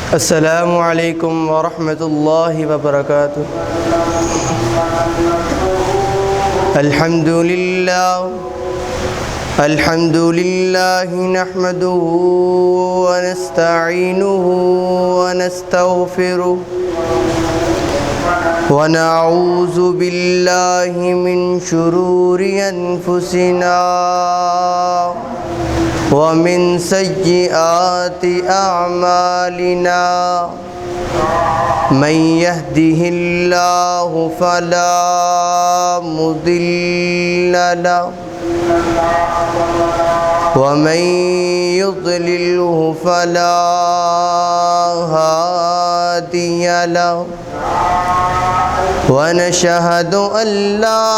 السلام عليكم ورحمة الله وبركاته. الحمد لله نحمده ونستعينه ونستغفره ونعوذ بالله من شرور أنفسنا ومن سيئات أعمالنا. من يهده الله فلا مضل له ومن يضلله فلا هادي له. ونشهد أن لا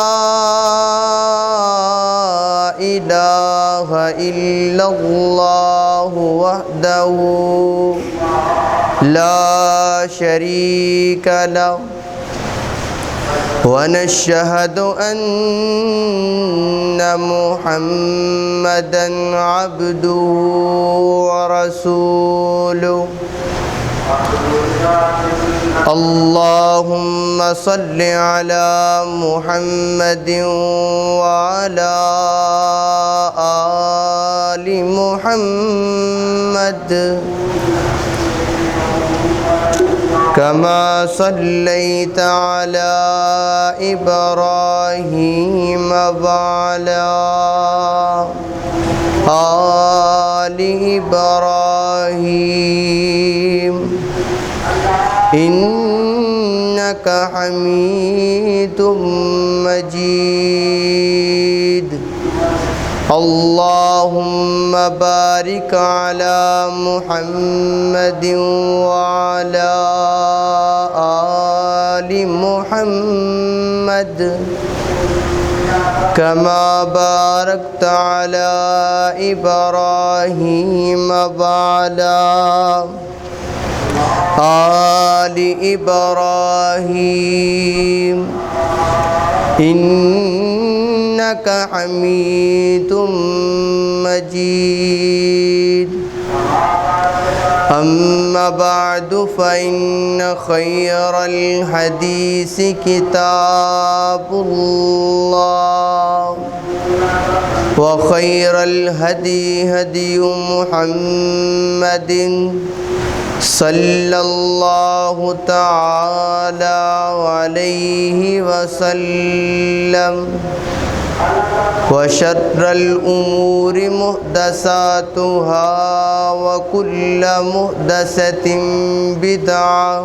إله إلا الله وحده لا شريك له. ونشهد أن محمدا عبده ورسوله. اللهم صل على محمد وعلى آل محمد كما صليت على إبراهيم وعلى آل إبراهيم إنك حميد مجيد. اللهم بارك على محمد وعلى آل محمد كما باركت على إبراهيم وعلى آل إبراهيم إنك حميد مجيد. أما بعد فإن خير الحديث كتاب الله وخير الهدي هدي محمد صلى الله تعالى عليه وسلم. وشر الأمور محدثاتها وكل محدثة بدعة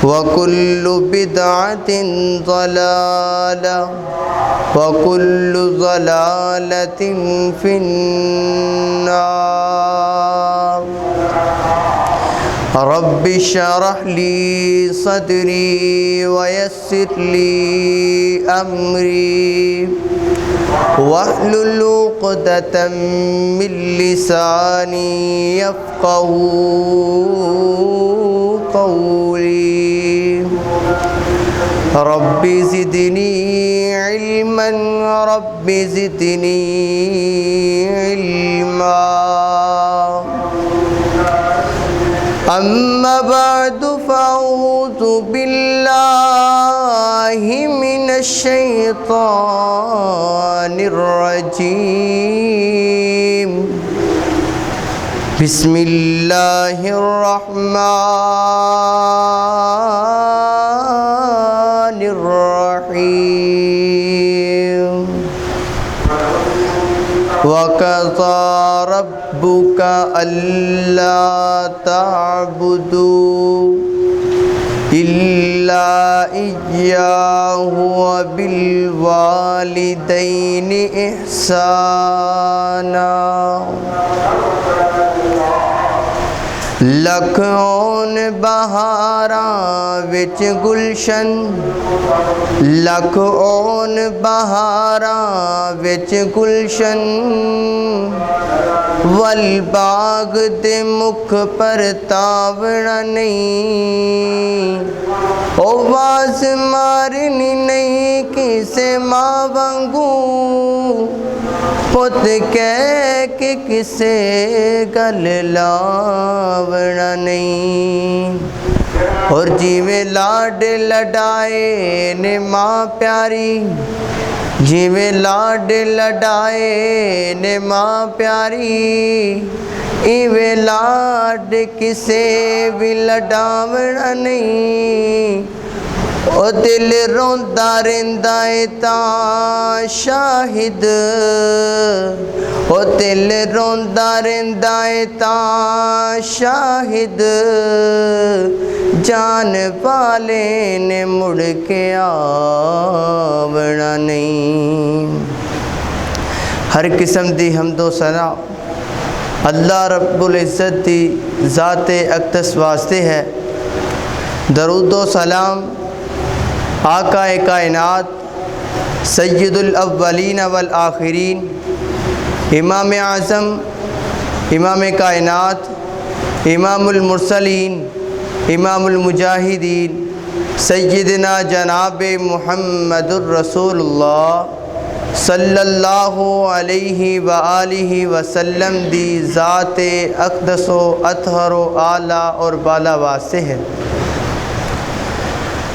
وكل بدعة ضلالة وكل ضلالة في النار. رب اشرح لي صدري ويسر لي أمري واحلل عقدة من لساني يفقه قولي. رب زدني علما رب زدني علما. أما بعد فأعوذ بالله من الشيطان الرجيم. بسم الله الرحمن الرحيم. وقضى ربك ألا تعبدوا إلا إياه وبالوالدين إحسانا. लखों बहारां विच गुलशन, लखों बहारां विच गुलशन, वल बाग दे मुख पर तावड़ा नहीं, ओ वाज मारनी नहीं किसे मां वांगू, पुत कह के किसे गल लावना नहीं। और जिवें लाड लडाए ने माँ प्यारी, जिवें लाड लडाए ने माँ प्यारी, इवें लाड किसे भी लडावना नहीं। ओ दिल रोंदा रहिंदा है तां शाहिद, ओ दिल रोंदा रहिंदा है तां शाहिद, जान वाले ने मुड़ के आवना नहीं। हर किस्म दी हम्दो सना अल्लाह रब्बुल इज़्ज़त दी ज़ाते अक़दस वास्ते है। दरूदो सलाम आकाए कायनात सय्यदुल अव्वलीन वल आखिरीन, इमाम आज़म, इमाम कायनात, इमामुल मुरसलीन, इमामुल मुजाहिदीन, सय्यदना जनाब मुहम्मदुर रसूलुल्लाह सल्लल्लाहु अलैहि व आलिहि वसल्लम दी ज़ाते अक़दसो अतहरो आला और बाला वास्ते है।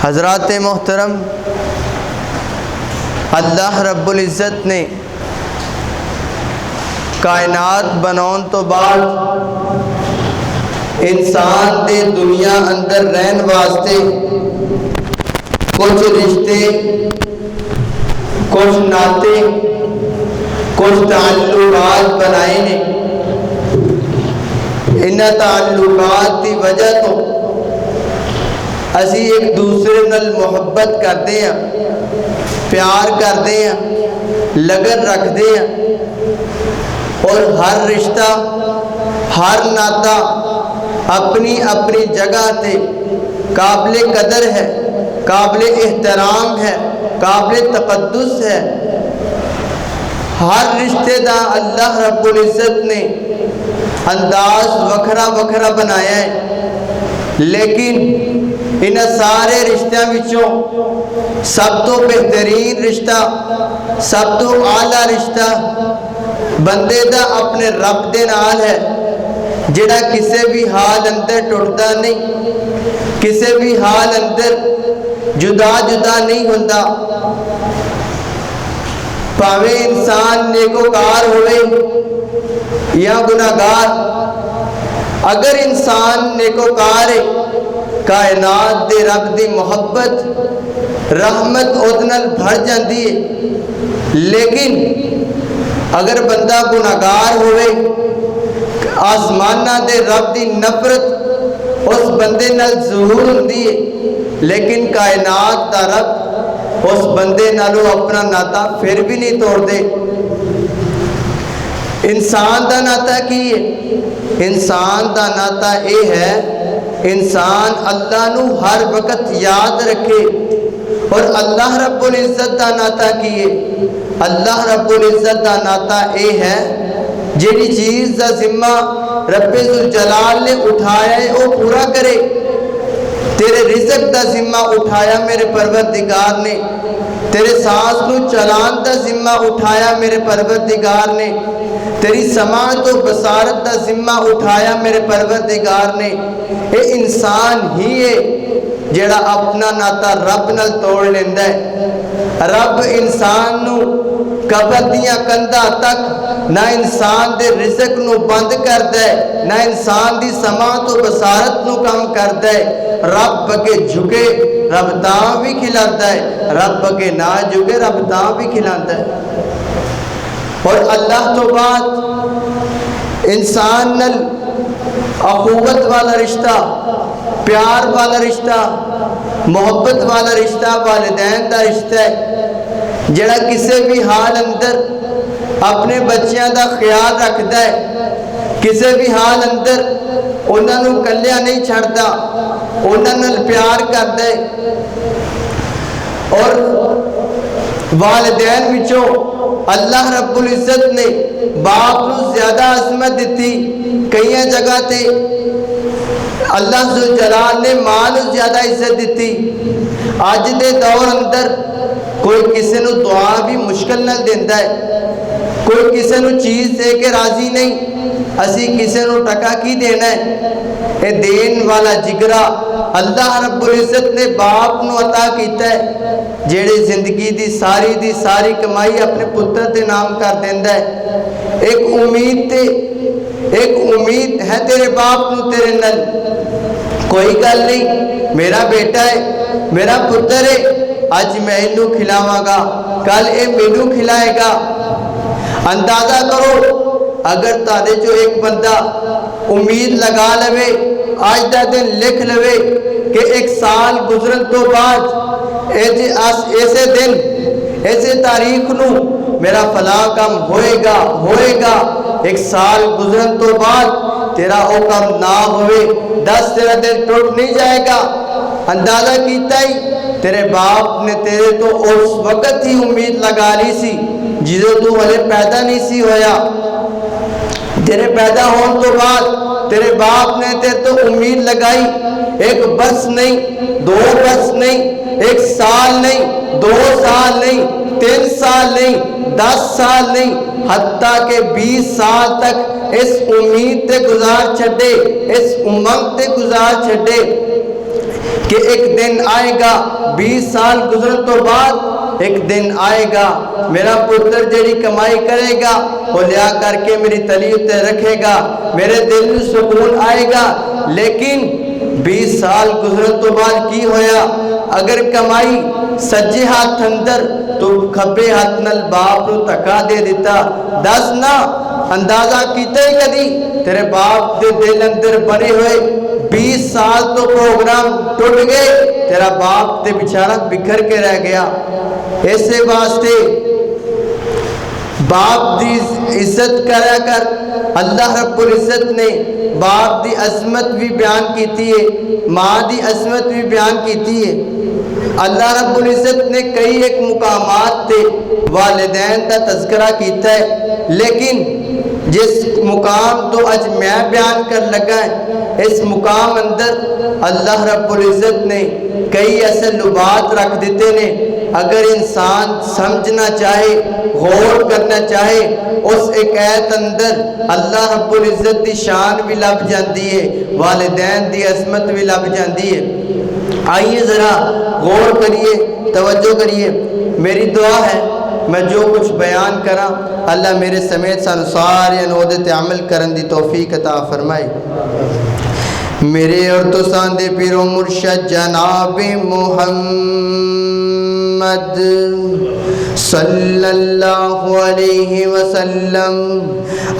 हज़रात मोहतरम, अल्लाह रब्बुल इज़्ज़त ने कायनात बनाउन तो बाद इंसान दे दुनिया अंदर रहन वास्ते कुछ रिश्ते, कुछ नाते, कुछ ताल्लुकात बनाए ने। इन्हां ताल्लुकात की वजह तो असी एक दूसरे नाल मुहब्बत करते हैं, प्यार करते हैं, लगन रखते हैं। और हर रिश्ता, हर नाता अपनी अपनी जगह ते काबिल कदर है, काबिल एहतराम है, काबिल तक़द्दुस है। हर रिश्ते दा अल्लाह रब्बुल इज़्ज़त ने अंदाज वखरा वखरा बनाया है, लेकिन इन सारे रिश्तों विचों सब तो बेहतरीन रिश्ता, सब तो आला रिश्ता बंदे दा अपने रब दे नाल है, जिहड़ा किसी भी हाल अंदर टुटदा नहीं, किसी भी हाल अंदर जुदा जुदा नहीं हुंदा। भावें इंसान नेकोकार होवे या गुनाहगार, अगर इंसान नेकोकार है, कायनात दे रब दी मोहब्बत रहमत उहदे नाल भर जाती है। लेकिन अगर बंदा गुनाहगार होवे, आसमाना दे रब दी नफरत उस बंदे नाल ज़हूर हुंदी है, लेकिन कायनात दा रब उस बंदे नालों अपना नाता फिर भी नहीं तोड़दे। इंसान दा नाता की है? इंसान दा नाता यह है, इंसान अल्लाह नू हर वक्त याद रखे। और अल्लाह रब्बुल इज़्ज़त दा नाता की है? अल्लाह रब्बुल इज़्ज़त दा नाता यह है, जिहड़ी चीज़ दा जिम्मा रब्बे जुल जलाल ने उठाया है वो पूरा करे। तेरे रिज़्क़ दा जिम्मा उठाया मेरे परवरदिगार ने, तेरे सांस नू चलान दा जिम्मा उठाया मेरे परवरदिगार ने, तेरी समाअत तो बसारत दा जिम्मा उठाया मेरे परवरदिगार ने। ये इंसान ही है जेड़ा अपना नाता रब नाल तोड़ लेंदा है। रब इंसान नू कबर दियां कंधा तक ना इंसान दे रिज़्क़ नू बंद करदा है, ना इंसान दी समाअत तो बसारत नू कम करदा है। रब अगे झुके रब तां भी खिलाता है, रब अगे ना झुके रब तां भी खिलाता है। और अल्लाह तो बाद इंसान नल अखुवत वाला रिश्ता, प्यार वाला रिश्ता, मोहब्बत वाला रिश्ता वालिदैन का रिश्ता है, जड़ा किसी भी हाल अंदर अपने बच्चों का ख्याल रखता है, किसी भी हाल अंदर उन्होंने कलिया नहीं छड़ता, उन्होंने प्यार करता है। और वालिदैन विचों अल्लाह रब्बुल इज्जत ने बाप को ज्यादा अजमत दी। कई जगह ते अल्लाह जुल जलाल ने मां को ज्यादा इज्जत दी। अज के दौर अंदर कोई किसी को दुआ भी मुश्किल न देता है, कोई किसी को चीज़ दे के राजी नहीं। असी किसी को टका की देना है? ये देन वाला जिगरा अल्लाह रब्बुल इज्जत ने बाप को अता किया है, जेड़े जिंदगी की सारी कमाई अपने पुत्र के नाम कर देंदा है। एक उम्मीद है तेरे बाप को तेरे नल, कोई गल नहीं, मेरा बेटा है, मेरा पुत्र है, अज मैं इनू खिलावांगा, कल ये मैनू खिलाएगा। अंदाजा करो, अगर तादे चो एक बंदा उम्मीद लगा लवे, आज का दिन लिख लवे कि एक साल गुजरन तो बाद ऐसे दिन ऐसे तारीख नू मेरा फला काम होएगा, एक साल गुजरन तो बाद तेरा वो काम ना होवे, 10 तेरा दिन टूट नहीं जाएगा। अंदाजा कीता ही तेरे बाप ने तेरे तो उस वक्त ही उम्मीद लगा ली सी जिदों तू हले पैदा नहीं सी होया। तेरे पैदा होने तो बाद तेरे बाप ने तेरे तो उम्मीद लगाई, एक बरस नहीं, 2 बरस नहीं, 1 साल नहीं, 2 साल नहीं, 3 साल नहीं, 10 साल नहीं, हत्ता के 20 साल तक इस उम्मीद से गुजार छड़े, इस उमंग से गुजार छड़े कि एक दिन आएगा, 20 साल गुजरन तो बाद एक दिन आएगा मेरा पुत्र जेड़ी कमाई करेगा वो लिया करके मेरी तली उत्ते रखेगा, मेरे दिल में सुकून आएगा। लेकिन 20 साल गुजरन तो बाद की होया? अगर कमाई सज्जे हाथ अंदर तो खब्बे हाथ नल बाप को धक्का दे दिता। दस ना अंदाजा कीता ही कदी तेरे बाप के दिल अंदर बने हुए 20 साल तो प्रोग्राम टूट गए, तेरा बाप ते बेचारा बिखर के रह गया। ऐसे वास्ते बाप की इज्जत करा कर। अल्लाह रब्बुल इज्जत ने बाप की अजमत भी बयान की है, माँ की अजमत भी बयान की है। अल्लाह रब्बुल इज्जत ने कई एक मुकामात ते वालिदैन का तज़किरा किया है, लेकिन जिस मुकाम तो अज मैं बयान कर लगा है, इस मुकाम अंदर अल्लाह रब्बुल इज्जत ने कई ऐसे लुबात रख देते ने। अगर इंसान समझना चाहे, गौर करना चाहे, उस एक ऐत अंदर अल्लाह रब्बुल इज्जत की शान भी लभ जाती है, वालिदैन की अजमत भी लभ जाती है। आइए ज़रा गौर करिए, तवज्जो करिए। मेरी दुआ है मैं जो कुछ बयान करा अल्लाह मेरे समेत सानू सारे ओहदे ते अमल करन दी तौफीक अता फरमाए। मेरे और तुसां दे पीरो मुर्शद जनाब मुहम्मद सल्लल्लाहु अलैहि वसल्लम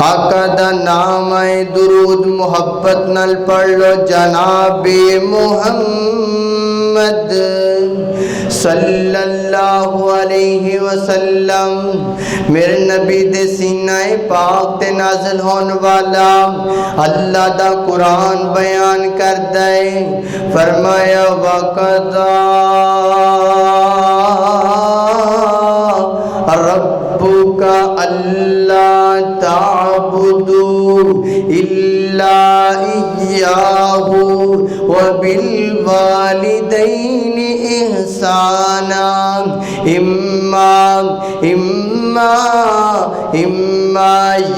आका दा नाम है दुरूद मोहब्बत नाल पढ़ लो। जनाब मुहम्मद सल्लल्लाहु अलैहि वसल्लम मेरे नबी दे सीनाए पाक ते नाज़िल होने वाला अल्लाह दा कुरान बयान करदा है। फरमाया वक़ज़ा रब्बुका अल्ला ताबुदू इल्ला इय्याहु व बिल वालिदैनि इहसाना इम्मा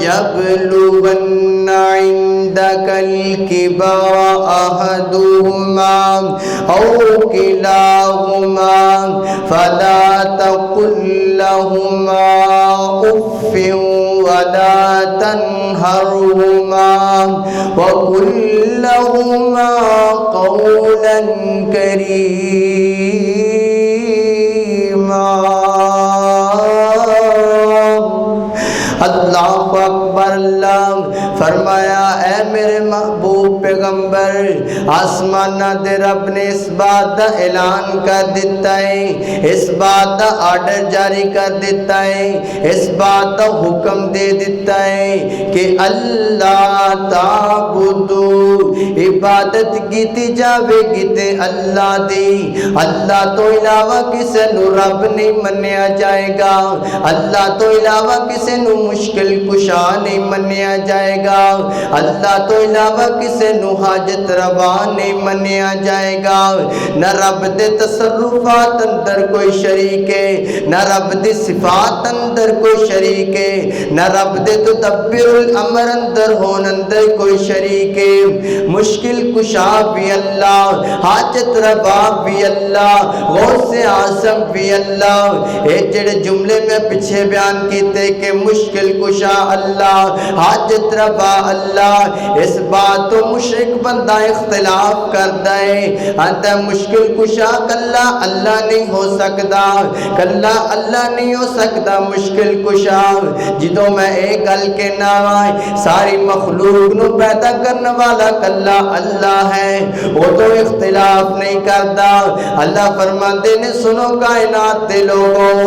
यबलुगन्ना इंदकल किबरा अहदुहुमा औ किलाहुमा फला तकुल लहुमा उफ़्फ़िन वला तन्हरहुमा वकुल लहुमा क़ौलन करीमा। अल्लाहु अकबर। अल्लाह फरमाया ऐ मेरे महबूब पैगंबर, आसमाना दे रब ने इस बात का ऐलान कर दिता है, इस बात का आर्डर जारी कर दिता है, इस बात का हुक्म दे दिता है कि अल्लाह ताबुदू, इबादत की जावेगी ते अल्लाह दी। अल्लाह तो इलावा किसी नू रब नहीं मन्निया जाएगा, अल्लाह तो इलावा किसी नू मुश्किल कुशा नहीं मन्निया जाएगा, अल्लाह तो इलावा किसी नू हाजत रवा नहीं मन्निया जाएगा। न रब दे तसर्रुफात अंदर कोई शरीक है, न रब दी सिफात अंदर कोई शरीक है, न रब दे तदब्बिरुल अमर अंदर होन अंदर कोई शरीक है। मुश्किल कुशा भी अल्लाह, हाजत रवा भी अल्लाह, गौसे आज़म भी अल्लाह। ये जेड़े जुमले में पीछे बयान किए कि मुश्किल कुशा अल्लाह, हाजत रवा अल्लाह, इस बात तो मुशरिक बंदा इख्तिलाफ करता है। अंत मुश्किल कुशा कल्ला अल्लाह नहीं हो सकता, कल्ला अल्लाह नहीं हो सकता मुश्किल कुशा। जिदों मैं एक गल के नावा सारी मखलूक नू पैदा करने वाला कल्ला अल्लाह है, वो तो इख्तिलाफ नहीं करता। अल्लाह फरमाते ने सुनो कायनात दे लोगों,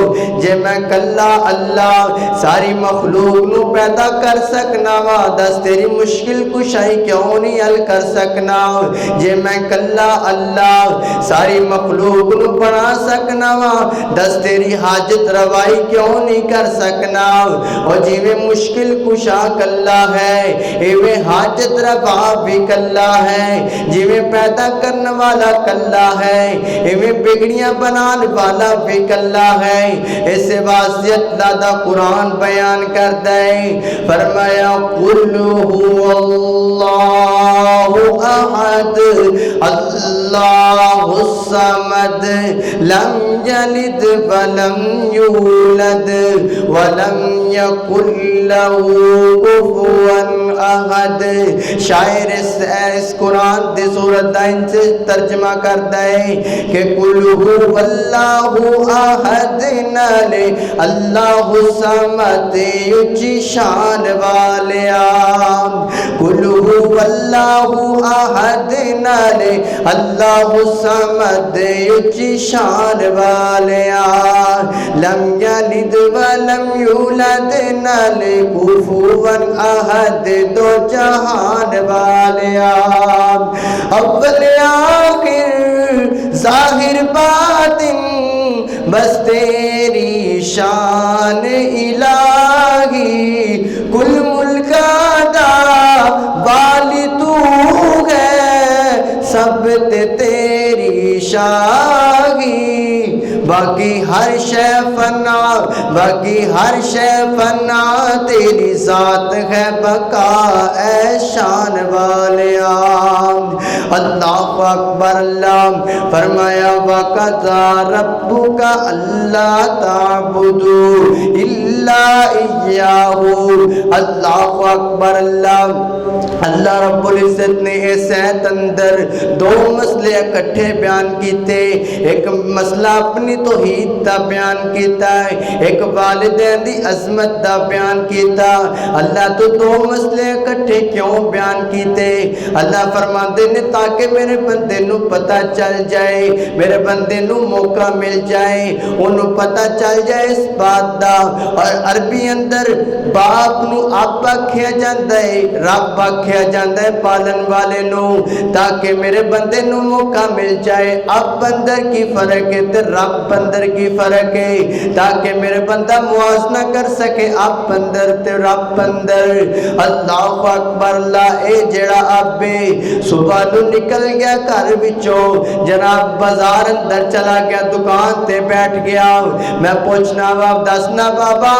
जे मैं कल्ला अल्लाह सारी मखलूक नू पैदा कर सकना वा, दस तेरी मुश्किल कुशाई क्यों नहीं हल कर सकना। जे मैं कल्ला अल्लाह सारी मखलूक नू बना सकना वा, दस तेरी हाजत रवाई क्यों नहीं कर सकना। और जिवें मुश्किल कुशा कल्ला है, इवें हाजत रवा भी कल्ला है, जिवें पैदा करने वाला कल्ला है, इवें बिगड़ियां बनाने वाला भी कल्ला है। ऐसे वासियत लादा कुरान बयान करता है, फरमाया कुल हुवल्लाहु अहद अल्लाहु समद लम यलिद वलम यूलद वलम यकुल लहू कुफुवन अहद। शायर इस कुरान दी सूरत दा इनसे तर्जमा करता है कि कुल हुवल्लाहु अहद नाले अल्लाहु समद उच्ची शान वालिया। कुल हुवल्लाहु अहद नाले अल्लाहु समद उच्ची शान वालिया। लम यलिद वलम यूलद नाले कुफुवन अहद दो जहान वालिया। अव्वल आखिर ज़ाहिर बातिन बस तेरी शान इलाही। कुल मुल्कादा वाली तू है सब ते तेरी शाही। बाकी हर शै फना, बाकी हर शै फना, तेरी जात है बका ऐ शान वालिया। अल्लाहु अकबर। अल्लाह फरमाया वक़ज़ा रब्बुका अल्ला ताबुदू इल्ला इय्याहू। अल्लाहु अकबर। अल्लाह रब्बुल इज्जत ने इस आयत अंदर दो मसले इकट्ठे बयान किए। एक मसला अपनी तौहीद का बयान किया, एक वालिदैन दी अज़मत का बयान किया। अल्लाह तो दो मसले इकट्ठे क्यों बयान किए? अल्लाह फरमाते ने ताकि मेरे बंदे नू पता चल जाए, मेरे बंदे नू मौका मिल जाए, उन्होंने पता चल जाए इस बात का। और अरबी अंदर बाप नू आप आख्या जाता है, रब आख्या जाता है पालन वाले नू, ताकि मेरे बंदे नू मौका मिल जाए अब अंदर की फर्क है ते रब अंदर की फर्क है, ताकि मेरे बंदा मुआजना कर सके अब अंदर ते रब अंदर। अल्लाहु अकबर। अल्लाह ए जेड़ा अबे सुबह नू निकल गया घर विचों, जनाब बाजार अंदर चला गया, दुकान ते बैठ गया। मैं पूछना वा दसना बाबा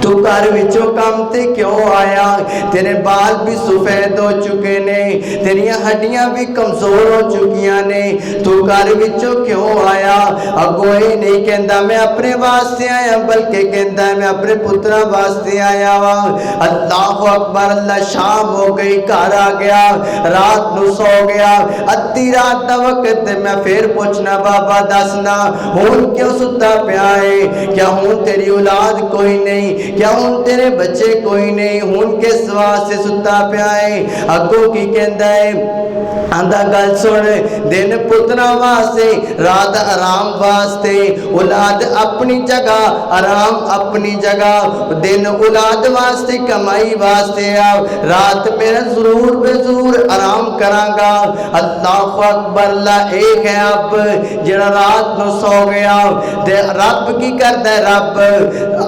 तू घर विचों काम ते क्यों आया? तेरे बाल भी सफेद हो चुके ने, तेरियां हड्डियां भी कमजोर हो चुकियां ने, तू घर विचों क्यों आया? अगों ये नहीं कहता मैं अपने वास्ते आया, बल्कि कहता है मैं अपने पुत्रा वास्ते आया वा। अल्लाह अकबर। अल्लाह शाम हो गई, घर आ गया, रात नू सो गया। अद्धी रात का वक्त मैं फिर पूछना बाबा दसना हुण क्यों सुता पिया है? क्या हुण तेरी औलाद कोई नहीं? क्या हुण तेरे बच्चे कोई नहीं? हुण किस वास्ते सुता पिया है? अगों की कहता है आंदा गल सुन, दिन पुत्रा वास्ते, रात आराम वास्ते, औलाद अपनी जगह, आराम अपनी जगह, दिन औलाद वास्ते, कमाई वास्ते आओ, रात मेरा जरूर बेजरूर आराम करांगा। अल्लाह अकबर। अल्लाह एक है अब जेड़ा रात को सो गया। ते रब की करता है? रब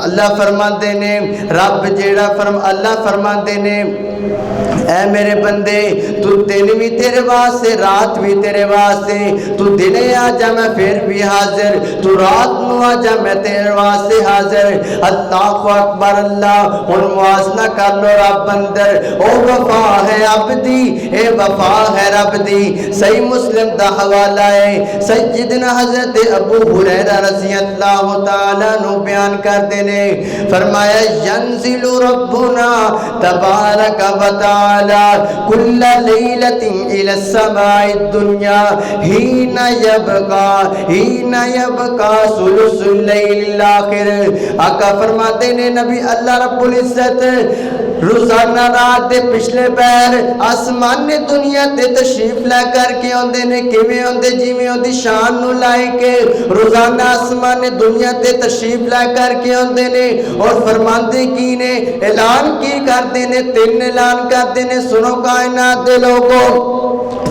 अल्लाह फरमाते ने, रब जेड़ा अल्लाह फरमाते ने ऐ मेरे बंदे तू दिन भी तेरे वास्ते, रात भी तेरे वास्ते, तू दिने आ जा मैं फिर भी हाजिर, तू रात में आ जा मैं तेरे वास्ते हाजिर। अल्लाह अकबर। अल्लाह हुन मुआसना कर लो रब अंदर, ओ वफा है अब्दी, ए वफा है रब दी। सही मुस्लिम दा हवाला है, सैयदना हजरत अबू हुरैरा रज़ी अल्लाह तआला नु बयान करते ने, फरमाया यंजिलु रब्बुना तबारक व तआला कुल्ल लैलतिन इला समाई दुनिया हीना यबका सुलुसुल लैल आखिर। आका फरमाते ने नबी अल्लाह रब्बुल इज्जत रोजाना रात के पिछले पैर आसमान ने दुनिया ते तशरीफ लै करके आते ने। किवें आते? जिवें उहदी शान नूं लाई के रोजाना आसमान ने दुनिया ते तशरीफ लै करके आते ने। और फरमाते की ने, ऐलान की करते ने? तीन ऐलान करते ने, सुनो कायनात दे लोगों।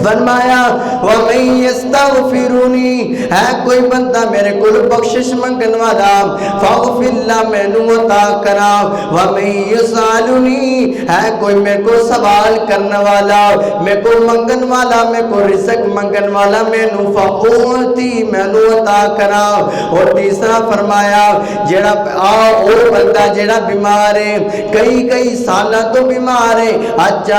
फरमाया वमन यस्तगफिरुनी, है कोई बंदा मेरे को बख्शिश मंगन वाला, फगफिर मैनू अता करा। वमन यसालुनी, है कोई मेरे को सवाल करने वाला, मेरे को मंगन वाला, मेरे को रिज़्क मंगन वाला, मैनू फऊती मैनू अता करा। और तीसरा फरमाया जेड़ा और बंदा जेड़ा बीमार है, कई सालों तो बीमार है, आज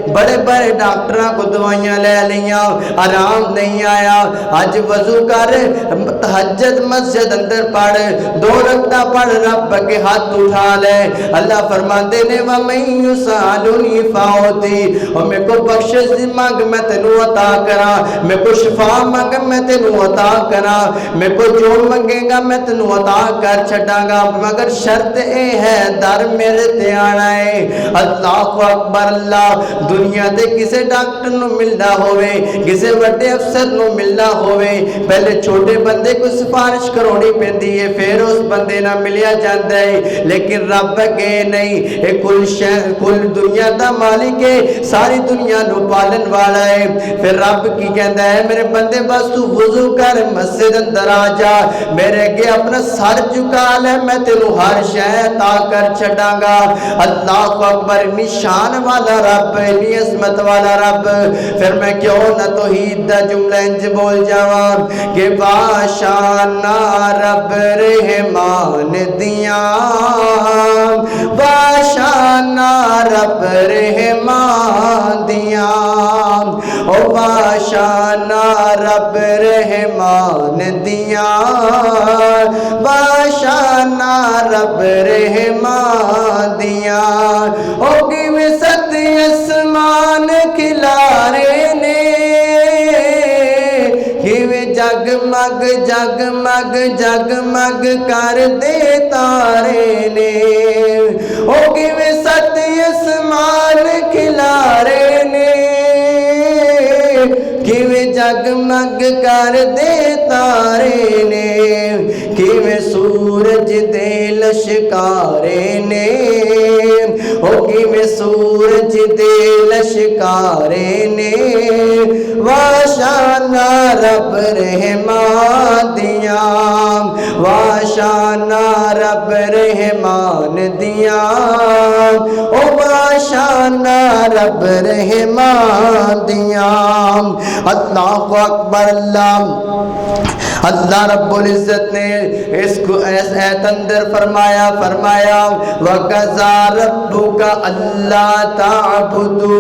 बड़े बड़े डॉक्टरों को दवाइयां ले लिया, आराम नहीं आया, आज वजू कर, तहज्जुद मस्जिद अंदर पढ़, 2 रकात पढ़, रब के हाथ उठा ले। अल्लाह फरमाते ने वमन युसालुनी फाउती, और मेरे को बख्शिश मांग मैं तेनू अता करा, मेरे को शिफा मांग मैं तेनू अता करा, मेरे को जो मंगेगा मैं तेनू अता कर छड़ांगा, मगर शर्त ए है दर मेरे ते आना है। अल्लाह अकबर। अल्लाह दुनिया ते किसे डॉक्टर नू मिलना होवे, किसे बड़े अफसर नू मिलना होवे, पहले छोटे बंदे को सिफारिश करवानी पैंदी है, फिर उस बंदे ना मिलिया जाता है। लेकिन रब के नहीं, ये कुल दुनिया का मालिक है, सारी दुनिया नू पालन वाला है। फिर रब की कहता है मेरे बंदे बस तू वुजू कर, मस्जिद अंदर आ जा, मेरे अगे अपना सर झुका ले, मैं तेनू हर शय अता कर छड़ांगा। अल्लाह अकबर। निशान वाला रब, इतनी अजमत वाला रब, फिर मैं क्यों ना तौहीद दा जुमला इंज बोल जावा कि बाशाना रब रहमान दिया, बाशाना रब रहमान दिया, ओ बाशाना रब रहमान दिया, बाशाना रब रहमान दिया। ओ किवें सत आसमान खिलारे ने, किवें जगमग जगमग जगमग कर दे तारे ने, ओ किवें सत आसमान खिलारे ने, किवें जगमग कर दे तारे ने, किवें सूरज दे लश्कारे ने, ओ किवें सूरज दे लश्कारे ने, वाशाना रब रहमान दिया, वाशाना रब रहमान दिया, ओ वाशाना रब रहमान दिया। अल्लाह अल्लाहु अकबर। अल्लाह रब्बुल इज्जत ने इसको ऐत अंदर फरमाया वकज़ा रब्बुका अल्ला ताबुदू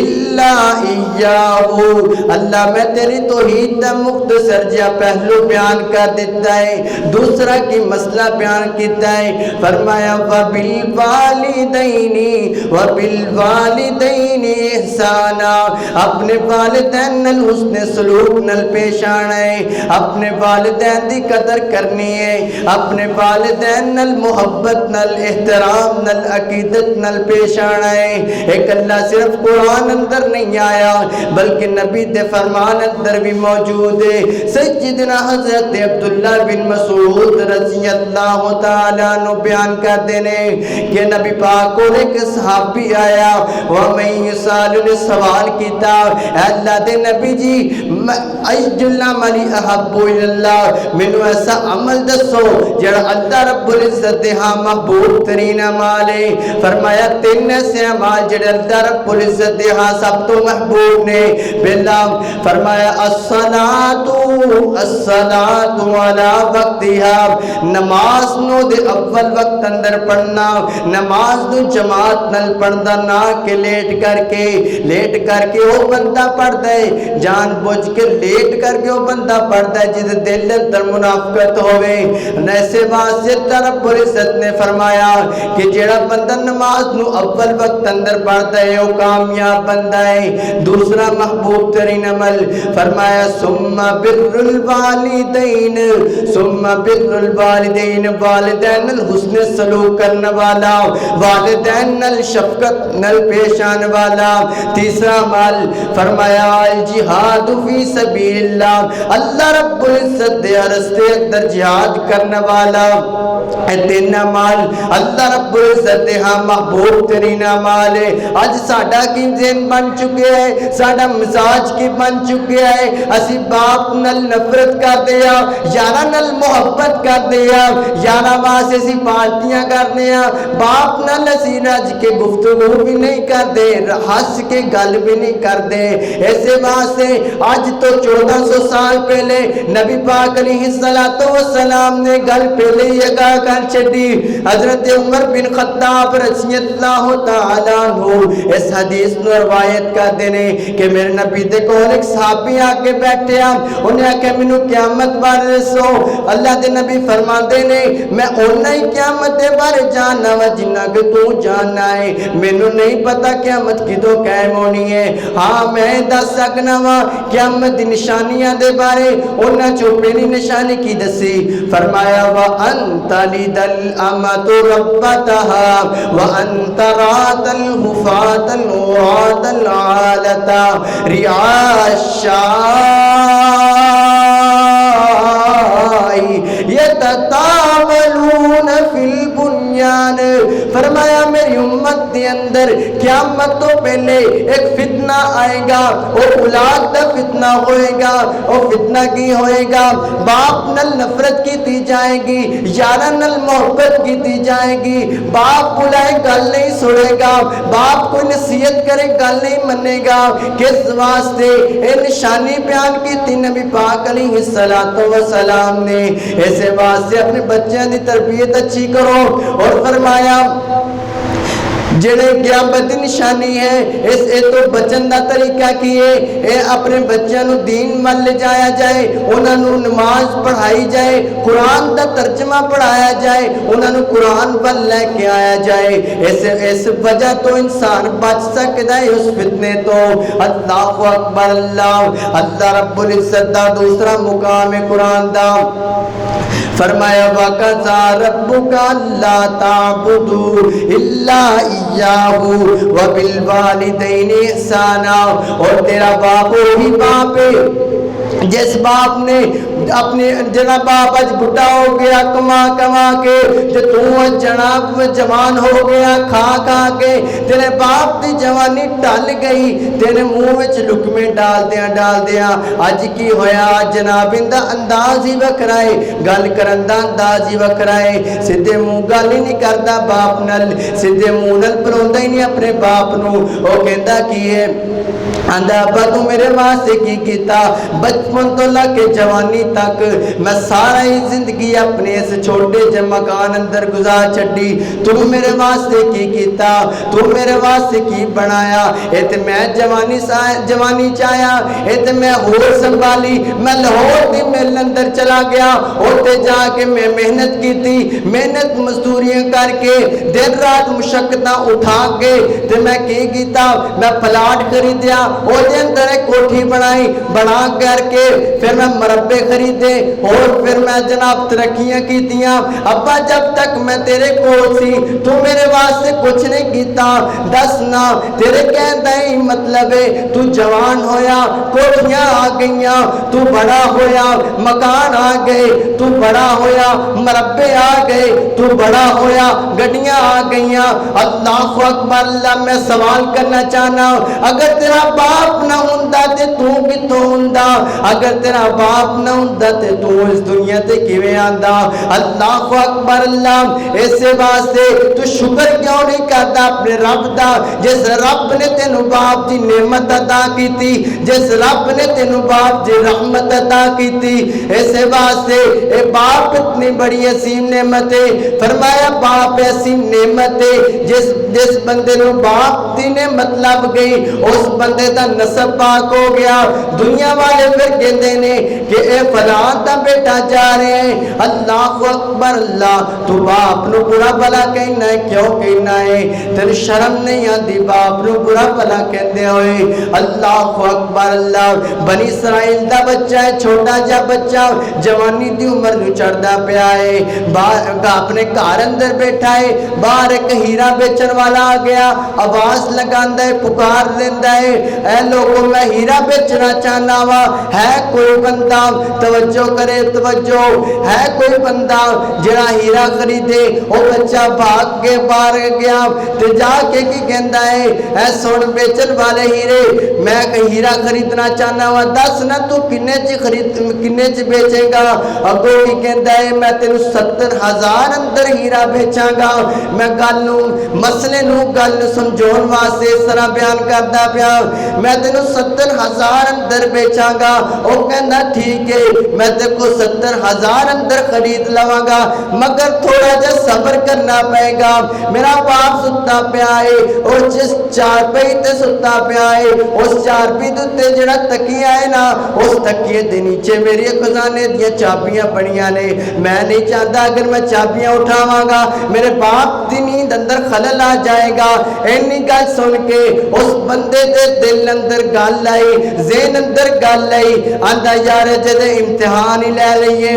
इल्ला इय्याहू। अल्लाह मैं तेरी तौहीद दा मुख्तसर जिहा पहलू बयान कर दिता है, दूसरा की मसला बयान किया है। फरमाया वबिल वालिदैनी इहसाना, अपने वालिदैन नल हुस्ने सलूक नल पेश आना है, अपने वालिदैन दी कदर करनी है, अपने वालिदैन नल मोहब्बत नल एहतराम नल अकीदत नल पेश आना है। एक अल्लाह सिर्फ कुरान अंदर नहीं आया बल्कि नबी दे फरमान अंदर भी मौजूद है। सैयदना हजरत अब्दुल्लाह बिन मसूद रज़ी अल्लाह तआला नु बयान कर देने कि नबी पाक को एक सहाबी आया वह मैं ने सवाल किया, अल्लाह दे नबी जी अय्युल अमली अहब्बु इल्लल्लाह, मैनू ऐसा अमल दसो जेड़ा अल्लाह रब्बुल इज्जत दे हां महबूब तरीन अमल है। फरमाया तीन ऐसे अमल जेड़े अल्लाह रब्बुल इज्जत दे हां सब तो महबूब ने। पहला फरमाया अस्सलातु अला वक्तिहा, नमाज नो दे अव्वल वक्त अंदर पढ़ना, नमाज नु जमात नल पढ़दा ना के लेट करके वो बंदा पढ़दा है, जान बुझ के लेट करके वो बंदा पढ़दा है जिस दिल अंदर मुनाफिकत होवे। ऐसे वास्ते रब्बुल इज्जत ने फरमाया कि जेड़ा बंदा नमाज नु अव्वल वक्त अंदर पढ़दा है वो कामयाब बंदा है। दूसरा महबूब तरीन अमल फरमाया सुम्मा बिर्रुल वालिदैन, वालिदैन नल हुस्न सलूक करने वाला, वालिदैन नल शफकत नल पेश आने वाला। तीसरा अमल फरमाया अल जिहाद फी सबीलिल्लाह, अल्लाह रब्बुल इज्जत दे रास्ते अंदर जिहाद करने वाला। तीन अमल अल्लाह रब्बुल इज्जत दे हां महबूब तरीन अमल है। आज साडा की ज़हन बन चुके है, साडा मिजाज की बन चुके है, असी बाप नल नफरत करते हैं, यारा नल मोहब्बत करते हैं, यारा वास्ते असी पार्टियां करते हैं, बाप नल असी रज के गुफ्तगू भी नहीं करते, हंस के गल भी नहीं करते। ऐसे वास्ते आज तो 1400 साल पहले नबी पाक अलैहिस्सलातु वस्सलाम ने गल पहले ही अगा कर छड़ी। हजरत उमर बिन खत्ताब रज़ियल्लाहु तआला अन्हु इस हदीस नु रवायत करते ने कि मेरे नबी दे कोल एक सहाबी आके बैठे, उन्हें आके मैनू क़यामत बारे दसो। अल्लाह दे नबी फरमाते ने मैं उन्ना ही क़यामत दे बारे जानना वा जिन्ना कि तू जानना है, मैनू नहीं पता क़यामत किदों कायम होनी है। हाँ मैं दस सकना वा क़यामत दी निशानियां दे बारे। उन्ना चो पहली निशानी की दसी, फरमाया व अंतलिदल अमतु रब्बतहा व अंतरातल हुफातल उरातल आलता रियाशा यततावलून फिल बुन्यान। फरमाया मेरी उम्मत के अंदर क़यामत तो पहले एक फितना आएगा, वो औलाद का फितना होएगा। वो फितना की होएगा, बाप नल नफरत की दी जाएगी, यारा नल मोहब्बत की दी जाएगी। बाप बुलाए गल नहीं सुनेगा, बाप कोई नसीहत करे गल नहीं मनेगा। किस वास्ते ये निशानी बयान की थी नबी पाक अलैहिस्सलातु वस्सलाम ने। ऐसे वास्ते अपने बच्चों की तरबियत अच्छी करो। और फरमाया जेड़े क़यामत दी निशानी है इस तो बचन का तरीका की है, अपने बच्चों को दीन मल ले जाया जाए, उन्होंने नमाज पढ़ाई जाए, कुरान का तर्जमा पढ़ाया जाए, उन्होंने कुरान वल लेके आया जाए। इस वजह तो इंसान बच सकता है उस फितने तो। अल्लाहु अकबर। अल्लाह रब्बुल इज्जत दा दूसरा मुकाम है कुरान दा। फरमाया वकज़ा रब्बुका अल्ला ताबुदू इल्ला इय्याहू व बिल वालिदैनि इहसाना। और तेरा बाप वही बाप है जिस बाप ने अपने जना बाप अज बुढ़ा हो गया कमा कमा के, ते तू जनाब जवान हो गया खा खा के, तेरे बाप की जवानी टल गई, तेरे मुंह में लुकमे डाल दिया अज की होया जनाब इंदा अंदाज ही वखरा है, गल करन दा अंदाज ही वखरा है, सीधे मुंह गल ही नहीं करता बाप नाल, सीधे मुंह नाल बुलांदा ही नहीं अपने बाप नू। ओ कहंदा की है आंदा अब्बा तू मेरे वास्ते की कीता, बचपन तो लगे जवानी तक मैं सारा ही जिंदगी अपने इस छोटे जे मकान अंदर गुजार छड़ी, तू मेरे वास्ते की कीता, तू मेरे वास्ते की बनाया, ये ते मैं जवानी चाया, ये ते मैं होर संभाली, मैं लाहौर दी मिल अंदर चला गया, उत्ते जाके मैं मेहनत की थी, मेहनत मजदूरियां करके दिन रात मुशक्कत उठा के ते मैं की कीता, मैं प्लाट खरीदिया, ਉਹਦੇ अंदर एक कोठी बनाई, बना करके फिर मैं मरब्बे खरीदे और फिर मैं जनाब तरक्कियां कीतियां। अब्बा जब तक मैं तेरे कोल सी तू मेरे वास्ते कुछ नहीं कीता, दस ना तेरे कहने ही मतलब है, तू जवान होया कोठियां आ गईयां, तू बड़ा होया मकान आ गए, तू बड़ा होया मरब्बे आ गए, तू बड़ा होया गड्डियां आ गईयां। अल्लाह अकबर। अल्लाह मैं सवाल करना चाहना, अगर तेरा बाप ना हुंदा ते तू किथों हुंदा, अगर तेरा बाप ना हुंदा ते तू इस दुनिया ते किवें आंदा। अल्लाह अकबर। अल्लाह ऐसे वास्ते तू शुक्र क्यों नहीं करता अपने रब दा, जिस रब ने तेनू बाप दी नेमत अता कीती, जिस रब ने तेनू बाप दी रहमत अता कीती। ऐसे वास्ते ए बाप इतनी बड़ी असीम नेमत है, फरमाया बाप ऐसी नेमत है जिस बंदे नू बाप दी नेमत लग गई उस बंदे दा नसब पाक हो गया। दुनिया वाले फिर कहते ने कि ए फलां दा बेटा जा रहे हैं। अल्लाह अकबर। अल्लाह तू बाप नू बुरा भला कहना है, क्यों कहना है? तेरी शर्म नहीं आती बाप नू बुरा भला कहते हुए? अल्लाह अकबर। अल्लाह बनी इसराइल दा बच्चा है, छोटा जा बच्चा जवानी दी उम्र नू चढ़दा पिया है, बाहर अपने घर अंदर बैठा है, बाहर एक हीरा बेचन वाला आ गया, आवाज लगांदा है, पुकार लेंदा है, ऐ लोगों मैं हीरा बेचना चाहना वा, है कोई बंदा? तवज्जो करे तवज्जो, है कोई बंदा जरा हीरा खरीदे? वो बच्चा भाग के बाहर गया ते जाके की कहंदा है, ऐ सुन बेचन वाले हीरे, मैं हीरा खरीदना चाहना वा, दस ना तू किन्ने च बेचेगा? अगो की कहंदा है, मैं तेनू 70,000 अंदर हीरा बेचांगा। मैं गल नू मसले नू गल समझाउण वास्ते इस तरह बयान करदा पिया, मैं तेनू 70,000 अंदर बेचांगा। वो कहंदा ठीक है, मैं तेरे को 70,000 अंदर खरीद लवांगा, मगर थोड़ा जा सब्र करना पएगा। मेरा बाप सुता पिया है और जिस चारपाई ते सुता पिया है, उस चारपाई दे उत्ते जेड़ा तकिया है ना, उस तकिए दे नीचे मेरी खजाने दियां चाबियां पड़ियां ने। मैं नहीं चाहता अगर मैं चाबियां उठावांगा मेरे बाप दी नींद अंदर खलल आ जाएगा। इन्नी गल सुन के उस बंदे दे दिल अंदर गल आई, ज़हन अंदर गल आई, आंदा यार जदे इम्तिहान ही ले लईए।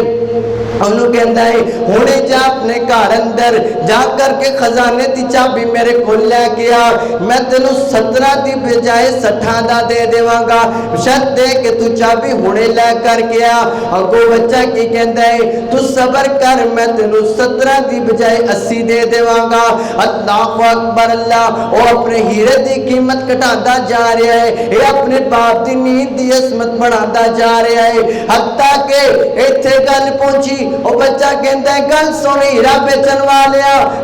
उन्होंने कहता है हुणे जा अपने घर अंदर जा करके खजाने की चाबी मेरे को लैके आ, मैं तेनू 17 की बजाय 60 का दे देवांगा, शर्त दे के तू चाबी हुणे लै करके आ। अगो बच्चा की कहता है, तू सबर कर, मैं तेनू 17 की बजाय 80 दे देवांगा। अल्लाह अकबर। अल्लाह वो अपने हीरे की कीमत घटाता जा रहा है, ये अपने बाप की नींद की असमत बढ़ाता जा रहा है, हत्ता के इत्थे गल पहुंची। वो बच्चा कहता है, गल सुन हीरा बेचन वाले,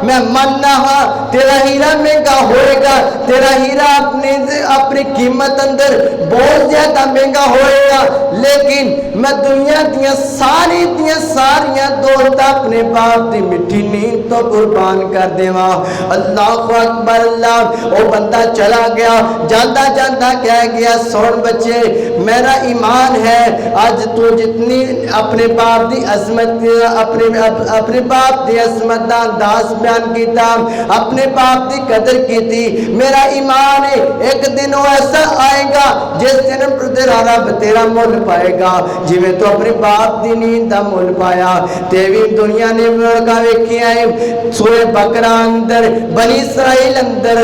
मैं मानना हाँ तेरा हीरा महंगा होएगा, तेरा हीरा अपनी कीमत अंदर बहुत ज्यादा महंगा होएगा, लेकिन मैं दुनिया दियां सारियां दौलत अपने बाप की मिठी नींद तो कुर्बान कर देवा। अल्लाह अकबर। अल्लाह वो बंदा चला गया, जाता जाता कह गया, सुन बच्चे मेरा ईमान है, आज तू जितनी अपने बाप की अजमत अपने बाप की असमत का अंदाज बयान किया, अपने बाप की कदर की, मेरा ईमान है एक दिन वो ऐसा आएगा पाएगा जिस दिन तेरा रब तेरा मुल पाएगा जिवें तू अपने बाप की नींद का मुल पाया। ते भी दुनिया ने मुल्का वेखिया है। सूरे बकरा अंदर बनी इसराइल अंदर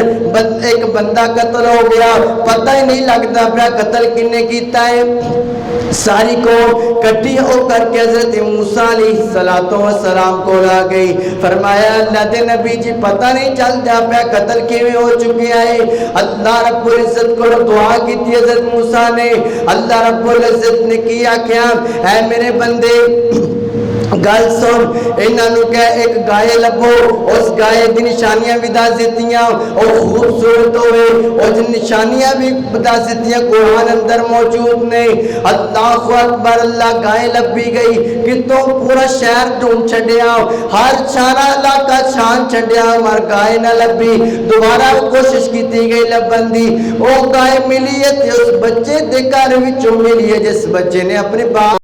एक बंदा कत्ल हो गया, पता ही नहीं लगता पाया कत्ल किन्ने कीता है। सारी को कट्ठी होकर के हजरत मूसा अलैहिस्सलाम को आ गई। फरमाया अल्लाह के नबी जी पता नहीं चलता पाया कत्ल किवें हो चुकिया है। अल्लाह रब्बुल इज्जत को दुआ की हजरत मूसा ने। अल्लाह रब्बुल इज्जत ने की आख्या है मेरे बंदे गल सुन, इन्हों कह एक गाय लभो, उस गाय की निशानियां भी दस दित्तियां, और खूबसूरत होवे उस निशानियां भी दस दित्तियां कुरान अंदर मौजूद ने। अल्लाहु अकबर, अल्लाह गाय लभी गई, कितों पूरा शहर ढूंढ छड्या, हर सारा इलाका छान छड्या मगर गाय ना लभी। दोबारा कोशिश की गई लभन की, वो गाय मिली है उस बच्चे के घर विचों मिली है जिस बच्चे ने अपने बाप